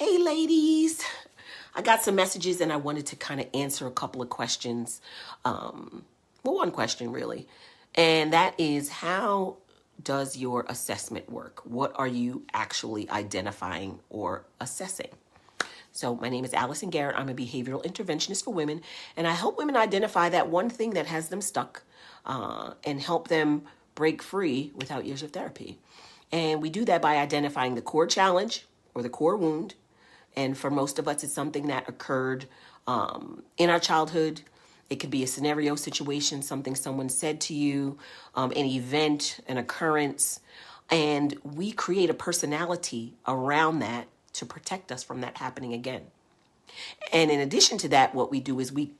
Hey ladies, I got some messages and I wanted to kind of answer a couple of questions. Well, one question really, and that is, how does your assessment work? What are you actually identifying or assessing? So my name is Allison Garrett. I'm a behavioral interventionist for women, and I help women identify that one thing that has them stuck and help them break free without years of therapy. And we do that by identifying the core challenge or the core wound. And for most of us, it's something that occurred in our childhood. It could be a scenario, situation, something someone said to you, an event, an occurrence. And we create a personality around that to protect us from that happening again. And in addition to that, what we do is we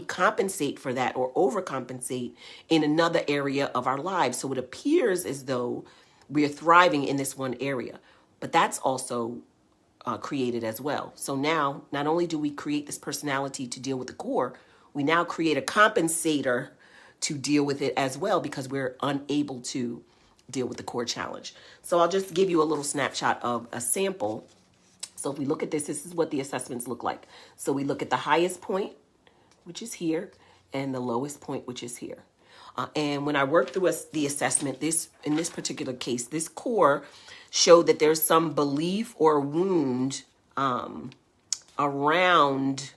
compensate for that or overcompensate in another area of our lives. So it appears as though we are thriving in this one area, but that's also created as well. So now, not only do we create this personality to deal with the core, we now create a compensator to deal with it as well because we're unable to deal with the core challenge. So I'll just give you a little snapshot of a sample. So if we look at this, this is what the assessments look like. So we look at the highest point, which is here, and the lowest point, which is here. And when I work through the assessment, in this particular case, this core showed that there's some belief or wound around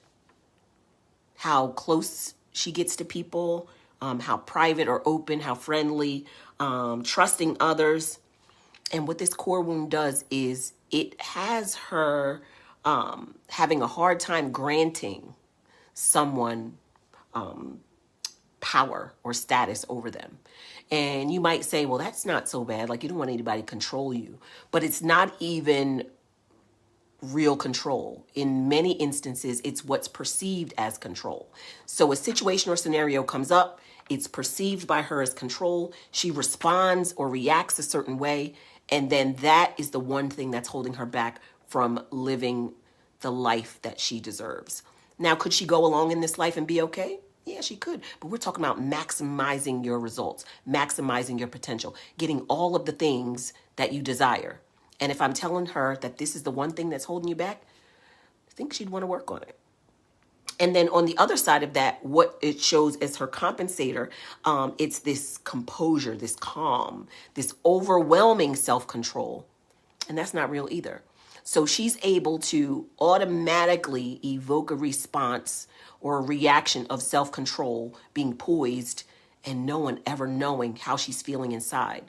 how close she gets to people, how private or open, how friendly, trusting others. And what this core wound does is it has her having a hard time granting someone power or status over them. And you might say, well, that's not so bad. Like, you don't want anybody to control you. But it's not even real control. In many instances, it's what's perceived as control. So a situation or scenario comes up, it's perceived by her as control. She responds or reacts a certain way. And then that is the one thing that's holding her back from living the life that she deserves. Now, could she go along in this life and be okay? Yeah, she could. But we're talking about maximizing your results, maximizing your potential, getting all of the things that you desire. And if I'm telling her that this is the one thing that's holding you back, I think she'd want to work on it. And then on the other side of that, what it shows as her compensator, it's this composure, this calm, this overwhelming self-control. And that's not real either. So she's able to automatically evoke a response or a reaction of self-control, being poised, and no one ever knowing how she's feeling inside.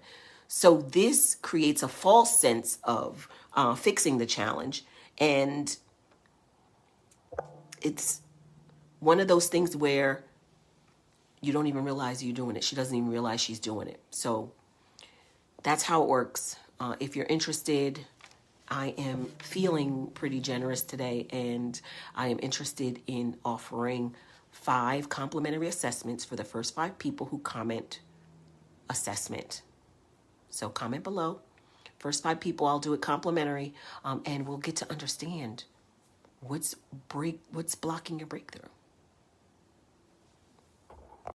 So this creates a false sense of fixing the challenge. And it's one of those things where you don't even realize you're doing it. She doesn't even realize she's doing it. So that's how it works. If you're interested, I am feeling pretty generous today, and I am interested in offering 5 complimentary assessments for the first 5 people who comment assessment. So comment below. First 5 people, I'll do it complimentary, and we'll get to understand what's blocking your breakthrough.